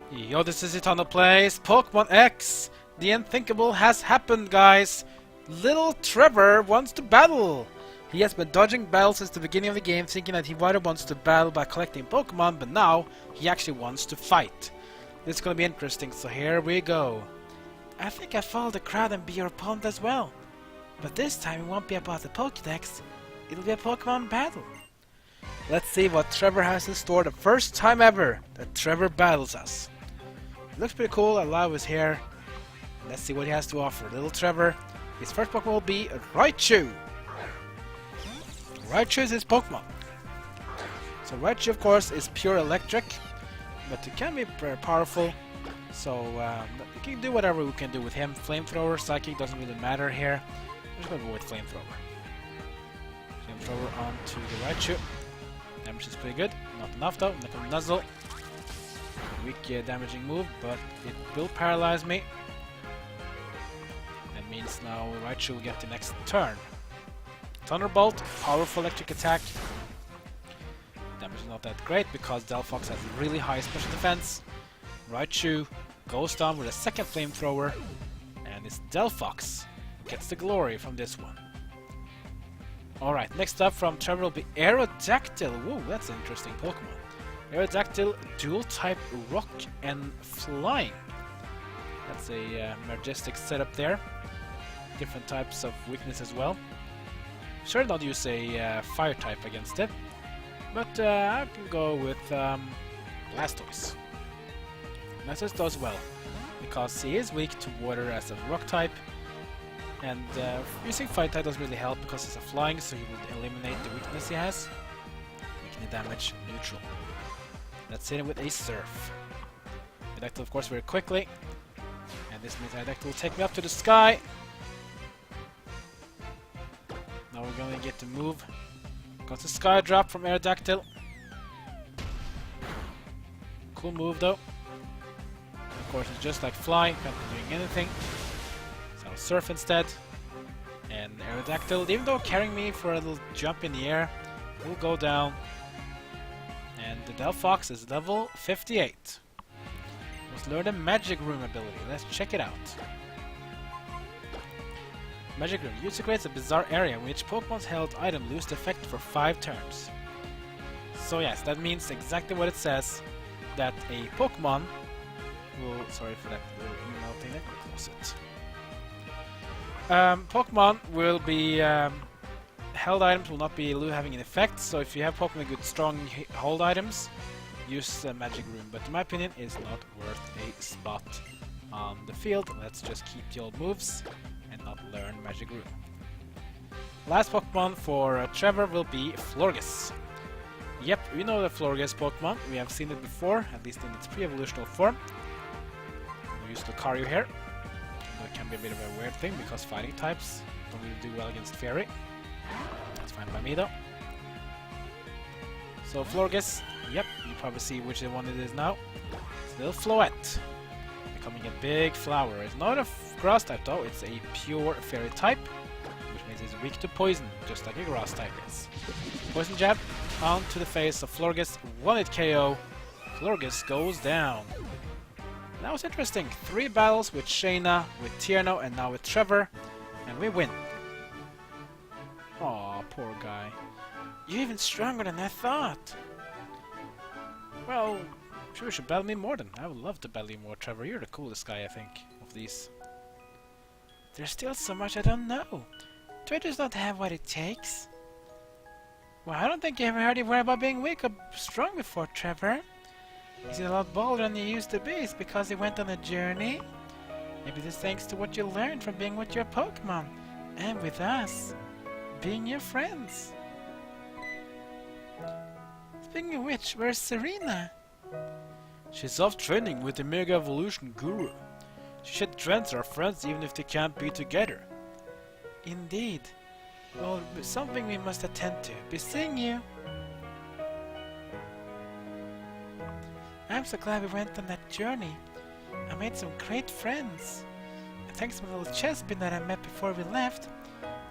Yo, this is Eternal Plays Pokemon X! The unthinkable has happened, guys! Little Trevor wants to battle! He has been dodging battles since the beginning of the game, thinking that he rather wants to battle by collecting Pokemon, but now he actually wants to fight. This is gonna be interesting, so here we go. I think I follow the crowd and be your opponent as well. But this time it won't be about the Pokédex, it'll be a Pokemon battle. Let's see what Trevor has in store the first time ever that Trevor battles us. It looks pretty cool, I love his hair. Let's see what he has to offer. Little Trevor, his first Pokemon will be Raichu. Raichu is his Pokemon. So Raichu, of course, is pure electric, but it can be very powerful. So we can do whatever we can do with him. Flamethrower, Psychic doesn't really matter here. I'm just gonna go with Flamethrower. Flamethrower onto the Raichu. Damage is pretty good. Not enough though. Not gonna Nuzzle. Weak damaging move, but it will paralyze me. That means now Raichu will get the next turn. Thunderbolt, powerful electric attack. Damage is not that great because Delphox has really high special defense. Raichu goes down with a second Flamethrower, and it's Delphox who gets the glory from this one. Alright, next up from Trevor will be Aerodactyl. Whoa, that's an interesting Pokemon. Aerodactyl, dual type rock and flying. That's a majestic setup there. Different types of weakness as well. Sure, not use a fire type against it, but I can go with Blastoise. Blastoise does well because he is weak to water as a rock type, and using fire type doesn't really help because it's a flying, so he will eliminate the weakness he has, making the damage neutral. Let's hit him with a Surf. Aerodactyl, of course, very quickly, and this means Aerodactyl will take me up to the sky. Now we're gonna get to move. Got the Sky Drop from Aerodactyl. Cool move though. Of course, it's just like flying, can't be doing anything. So I'll Surf instead. And Aerodactyl, even though carrying me for a little jump in the air, will go down. And the Delphox is level 58. Let's learn the Magic Room ability. Let's check it out. Magic Room. User creates a bizarre area in which Pokemon's held item lose effect for 5 turns. So yes, that means exactly what it says, that a Pokemon will... Sorry for that little email thing, I'm gonna close it. Pokemon will be... held items will not be having an effect, so if you have Pokemon with strong hold items, use Magic Room. But in my opinion, it's not worth a spot on the field. Let's just keep the old moves and not learn Magic Room. Last Pokemon for Trevor will be Florges. Yep, we know the Florges Pokemon. We have seen it before, at least in its pre-evolutional form. We use Lucario here. It can be a bit of a weird thing because fighting types don't really do well against Fairy. That's fine by me though. So Florges, yep, you probably see which one it is now. It's little Floette. Becoming a big flower. It's not a grass type though, it's a pure fairy type, which means it's weak to poison, just like a grass type is. Poison jab onto the face of Florges, 1-hit KO. Florges goes down. That was interesting. 3 battles with Shauna, with Tierno, and now with Trevor, and we win. Aw, poor guy. You're even stronger than I thought. Well, sure, you should battle me more then. I would love to battle you more, Trevor. You're the coolest guy, I think, of these. There's still so much I don't know. Do I just not have what it takes? Well, I don't think you ever heard you worry about being weak or strong before, Trevor. He's a lot bolder than he used to be. It's because he went on a journey. Maybe this thanks to what you learned from being with your Pokemon. And with us. Being your friends. Speaking of which, where's Serena? She's off training with the Mega Evolution Guru. She should trends our friends even if they can't be together. Indeed. Well, something we must attend to. Be seeing you. I'm so glad we went on that journey. I made some great friends. And thanks to my little chessbin that I met before we left,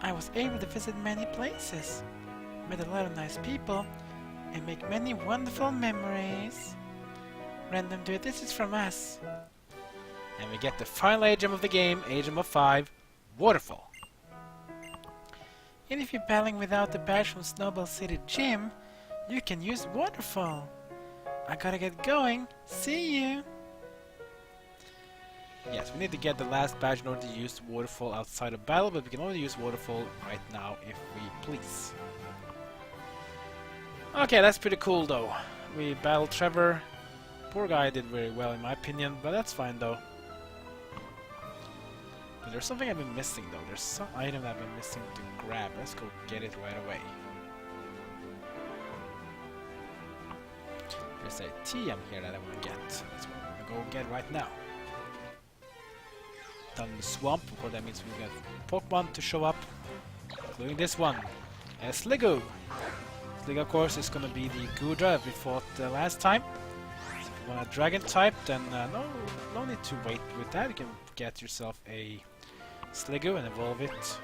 I was able to visit many places, met a lot of nice people, and make many wonderful memories. random dude, this is from us. And we get the final HM of the game, HM05 Waterfall. And if you're battling without the badge from Snowbelle City Gym, you can use Waterfall. I gotta get going. See you! Yes, we need to get the last badge in order to use Waterfall outside of battle, but we can only use Waterfall right now if we please. Okay, that's pretty cool though. We battled Trevor. Poor guy did very well in my opinion, but that's fine though. But there's something I've been missing though. There's some item that I've been missing to grab. Let's go get it right away. There's a TM here that I want to get. That's what I'm going to go get right now. Down in the swamp, of course that means we got Pokemon to show up, including this one, a Sliggoo. Sliggoo, of course, is going to be the Gudra we fought last time. So if you want a Dragon type, then no need to wait with that. You can get yourself a Sliggoo and evolve it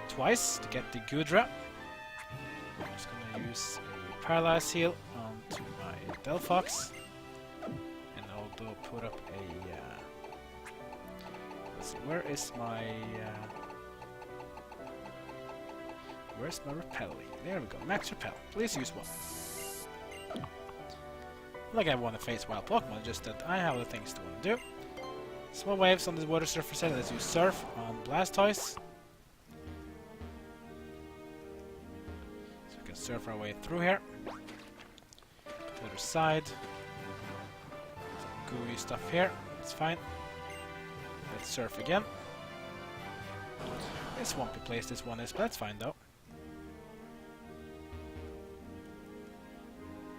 twice to get the Gudra. I'm just going to use a Paralyze Heal onto my Delphox, and I'll put up a where is my where's my repel? There we go, max repel. Please use one. Like I want to face wild Pokemon, just that I have other things to want to do. Small waves on this water surface set. Let's use Surf on Blastoise. So we can surf our way through here. To the other side. Some gooey stuff here. It's fine. Let's surf again. It's a swampy place this one is, but that's fine though.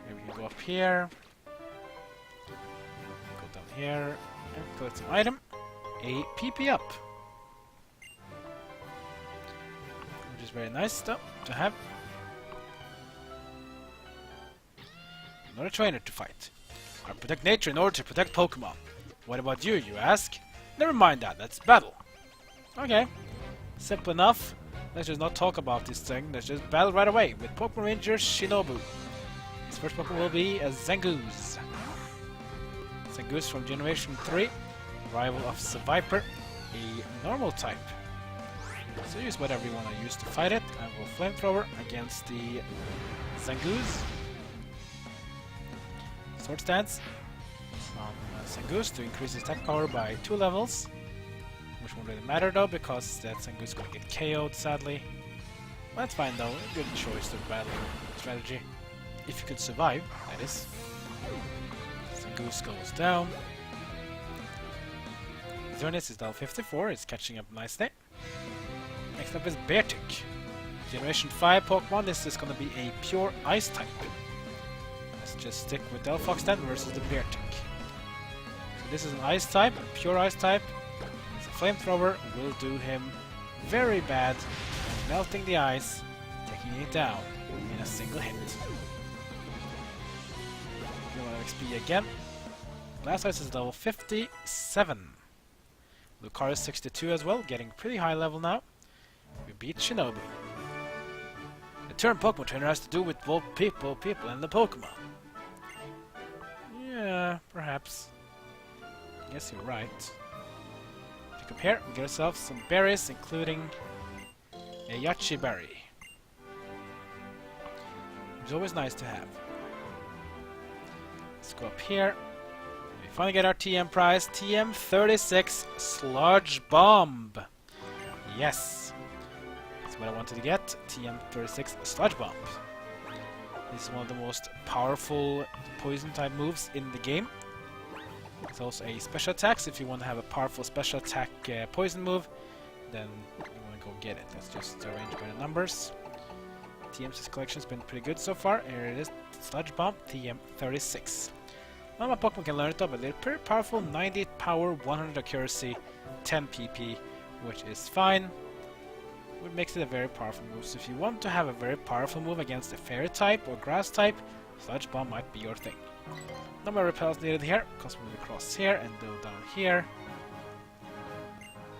Maybe we can go up here. Go down here and collect some item. A PP up. Which is very nice though to have. Another trainer to fight. I protect nature in order to protect Pokemon. What about you, you ask? Never mind that, let's battle. Okay, simple enough. Let's just not talk about this thing, let's just battle right away with Pokemon Ranger Shinobu. His first Pokemon will be a Zangoose. Zangoose from Generation 3, rival of Seviper, a normal type. So use whatever you want to use to fight it. I will Flamethrower against the Zangoose. Sword Stance on Zangoose to increase his attack power by 2 levels, which won't really matter though because that Zangoose is going to get KO'd sadly. Well, that's fine though, a good choice of battle strategy. If you could survive, that is. Zangoose goes down. Xerneas is level 54, it's catching up nicely. Next up is Beartic. Generation 5 Pokemon, this is going to be a pure Ice type. Let's just stick with Delphox then versus the Beartic. So this is an Ice type, a pure Ice type. It's a Flamethrower, will do him very bad, melting the ice, taking it down in a single hit. XP again. Blastoise is level 57. Lucario 62 as well, getting pretty high level now. We beat Shinobu. The term Pokemon Trainer has to do with both people and the Pokemon. Yeah, perhaps. I guess you're right. Pick up here, we get ourselves some berries, including a Yachi berry. Which is always nice to have. Let's go up here. We finally get our TM prize. TM36 Sludge Bomb. Yes. That's what I wanted to get. TM36 Sludge Bomb. This is one of the most powerful poison type moves in the game. It's also a special attack, so if you want to have a powerful special attack poison move, then you want to go get it. Let's just arrange by the numbers. TM's collection's been pretty good so far. Here it is, Sludge Bomb, TM36. Now my Pokemon can learn it up, but they're pretty powerful, 98 power, 100 accuracy, 10 PP, which is fine. Which makes it a very powerful move. So if you want to have a very powerful move against a Fairy type or Grass type, Sludge Bomb might be your thing. No more repels needed here, because we'll cross here and go down here.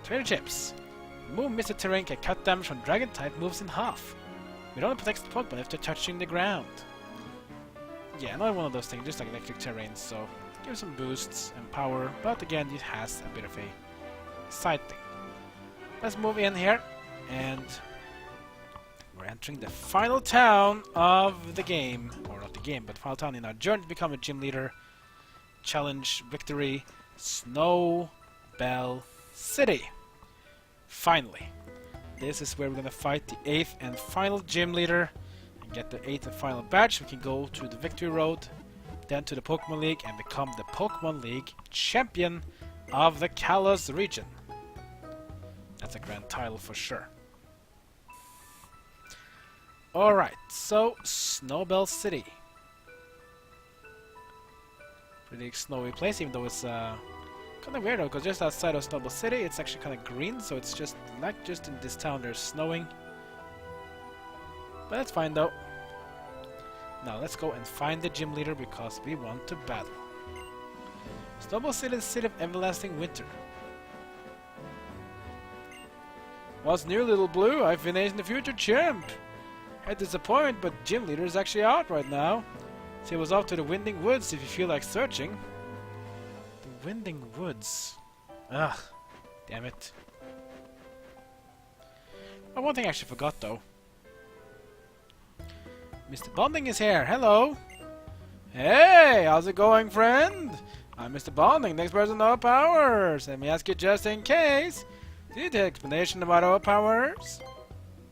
Trader Chips. Move Mr. Terrain can cut damage from Dragon type moves in half. It only protects the Pokemon if they're touching the ground. Yeah, another one of those things, just like Electric Terrain, so Give some boosts and power, but again it has a bit of a side thing. Let's move in here, and we're entering the final town of the game, or not the game, but final town in our journey to become a gym leader. Challenge victory, Snowbelle City. Finally, this is where we're gonna fight the 8th and final gym leader and get the 8th and final badge. We can go to the victory road, then to the Pokemon League, and become the Pokemon League champion of the Kalos region. That's a grand title for sure. Alright, so Snowbelle City. Pretty snowy place, even though it's kind of weird though, because just outside of Snowbelle City it's actually kind of green, so it's just like just in this town there's snowing. But that's fine though. Now let's go and find the gym leader because we want to battle. Snowbelle City is the city of everlasting winter. What's new, little blue? I've finished the future champ. I disappoint, but gym leader is actually out right now. So he was off to the Winding Woods if you feel like searching. The Winding Woods. Ugh, damn it. Oh, one thing I actually forgot though. Mr. Bonding is here. Hello. Hey, how's it going, friend? I'm Mr. Bonding, next person of powers. Let me ask you just in case. Do you need an explanation about our powers?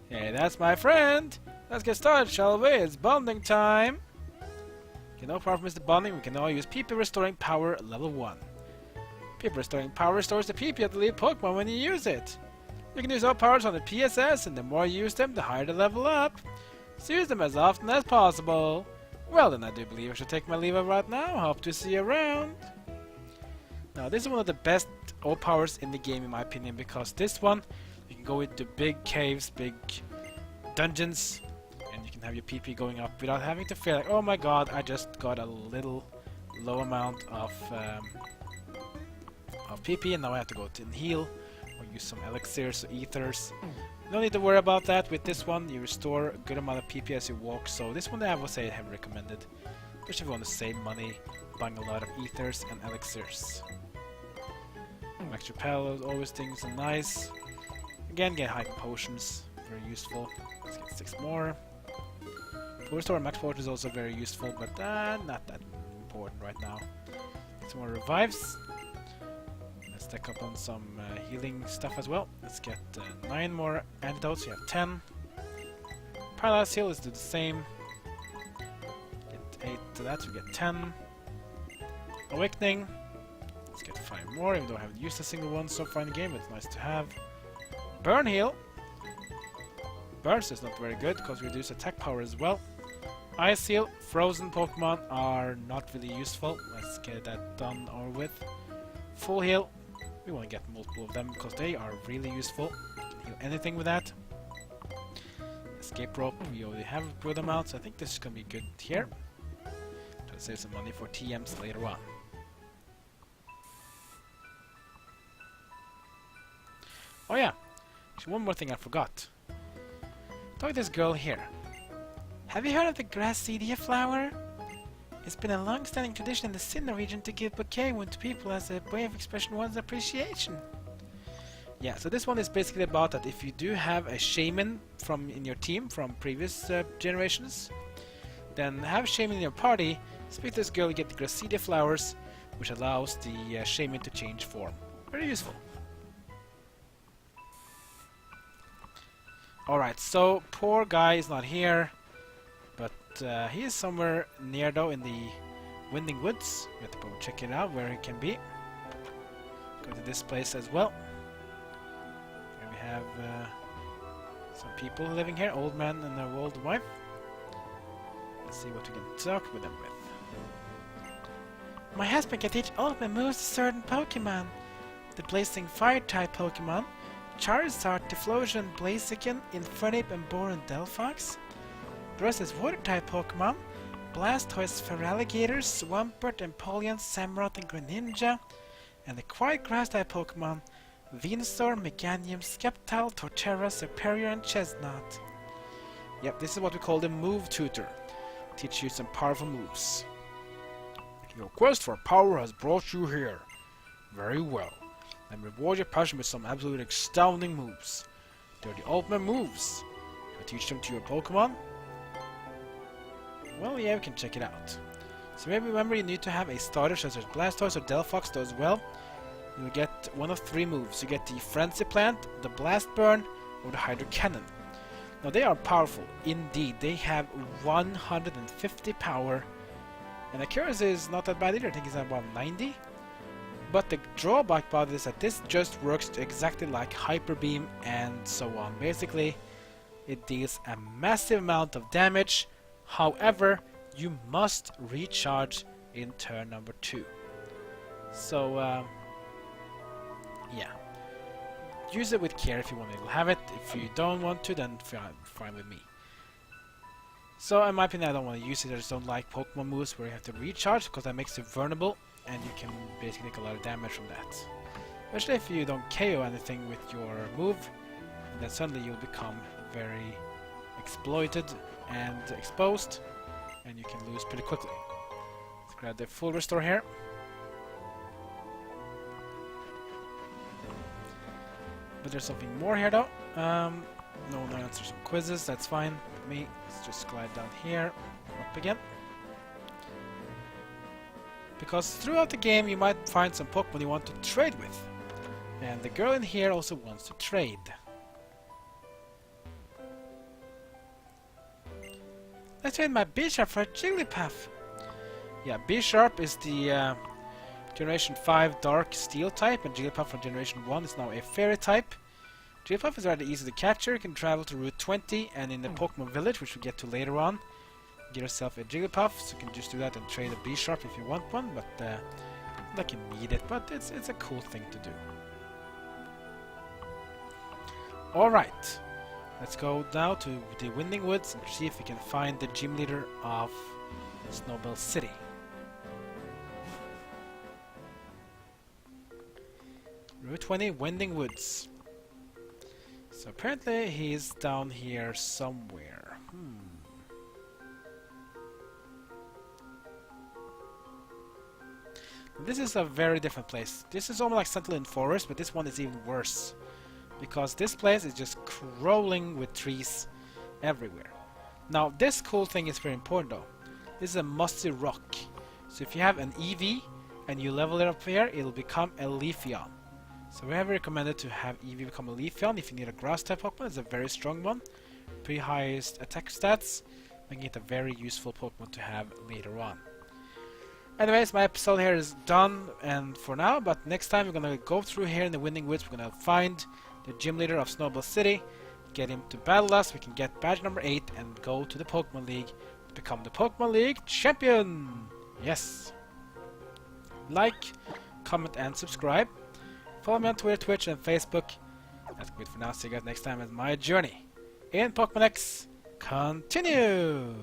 Hey, that's my friend. Let's get started, shall we? It's bonding time. Okay, no problem, Mr. Bonding. We can now use PP Restoring Power level 1. PP Restoring Power restores the PP of the lead Pokemon when you use it. You can use all powers on the PSS, and the more you use them, the higher the level up. So use them as often as possible. Well then, I do believe I should take my leave right now. Hope to see you around. Now, this is one of the best all powers in the game, in my opinion, because this one, you can go into big caves, big dungeons, and you can have your PP going up without having to feel like, oh my god, I just got a little low amount of PP, and now I have to go to heal or use some elixirs or ethers. No need to worry about that. With this one, you restore a good amount of PP as you walk, so this one I would say I have recommended, especially if you want to save money buying a lot of ethers and elixirs. Max repel, always things are nice. Again, get high potions, very useful. Let's get 6 more. Full restore max potion is also very useful, but not that important right now. Get some more revives. Let's stack up on some healing stuff as well. Let's get 9 more antidotes. We have 10. Paralyze heal, let's do the same. Get 8 to that, so we get 10. Awakening. Let's get 5 more, even though I haven't used a single one so far in the game, but it's nice to have. Burn heal. Burst is not very good because we reduce attack power as well. Ice heal. Frozen Pokemon are not really useful. Let's get that done or with. Full heal. We want to get multiple of them because they are really useful. You can heal anything with that. Escape rope. We already have a good amount, so I think this is going to be good here. Try to save some money for TMs later on. Oh yeah, actually one more thing I forgot. Talk to this girl here. Have you heard of the Gracidia flower? It's been a long-standing tradition in the Sinnoh region to give bouquet to people as a way of expressing one's appreciation. Yeah, so this one is basically about that if you do have a shaman in your team from previous generations, then have a shaman in your party, speak to this girl, you get the Gracidia flowers, which allows the shaman to change form. Very useful. Alright, so poor guy is not here, but he is somewhere near though in the Winding Woods. We have to go check it out where he can be. Go to this place as well. Here we have some people living here, old man and their old wife. Let's see what we can talk with them with. My husband can teach all of my moves to certain Pokemon. The Blazing Fire-type Pokemon, Charizard, Typhlosion, Blaziken, Infernape, and Boron Delphox. The rest is Water-type Pokemon, Blastoise, Feraligatr, Swampert, Empoleon, Samurott, and Greninja. And the Quiet Grass-type Pokemon, Venusaur, Meganium, Sceptile, Torterra, Serperior, and Chestnut. Yep, this is what we call the Move Tutor. Teach you some powerful moves. Your quest for power has brought you here. Very well. Let me reward your passion with some absolutely astounding moves. They're the ultimate moves. Can I teach them to your Pokemon? Well, yeah, we can check it out. So maybe remember you need to have a starter such as Blastoise or Delphox does well. You'll get one of 3 moves. You get the Frenzy Plant, the Blast Burn, or the Hydro Cannon. Now they are powerful indeed. They have 150 power. And accuracy is not that bad either. I think it's about 90. But the drawback about this is that this just works exactly like Hyper Beam and so on. Basically, it deals a massive amount of damage. However, you must recharge in turn number 2. So, yeah. Use it with care if you want to have it. If you don't want to, then fine with me. So, in my opinion, I don't want to use it. I just don't like Pokemon moves where you have to recharge, because that makes you vulnerable, and you can basically take a lot of damage from that. Especially if you don't KO anything with your move, then suddenly you'll become very exploited and exposed, and you can lose pretty quickly. Let's grab the full restore here. But there's something more here though. No one answers some quizzes, that's fine with me. Let's just glide down here, up again. Because throughout the game you might find some Pokemon you want to trade with. And the girl in here also wants to trade. Let's trade my Bisharp for a Jigglypuff. Yeah, Bisharp is the Generation 5 Dark Steel type, and Jigglypuff from Generation 1 is now a Fairy type. Jigglypuff is rather easy to capture. You can travel to Route 20 and in the Pokemon Village, which we'll get to later on, get yourself a Jigglypuff. So you can just do that and trade a Bisharp if you want one, but not like you need it, but it's a cool thing to do. Alright, let's go now to the Winding Woods and see if we can find the gym leader of Snowbelle City. Route 20, Winding Woods. So apparently he's down here somewhere. This is a very different place. This is almost like Sentinel Forest, but this one is even worse. Because this place is just crawling with trees everywhere. Now this cool thing is very important though. This is a mossy rock. So if you have an EV and you level it up here, it'll become a Leafeon. So we have recommended to have Eevee become a Leafeon if you need a grass type Pokemon. It's a very strong one. Pretty highest attack stats, making it a very useful Pokemon to have later on. Anyways, my episode here is done and for now, but next time we're gonna go through here in the Winding Woods. We're gonna find the gym leader of Snowbelle City, get him to battle us. We can get badge number 8 and go to the Pokemon League to become the Pokemon League champion. Yes. Like, comment and subscribe. Follow me on Twitter, Twitch, and Facebook. That's good for now. See you guys next time as my journey in Pokemon X continues.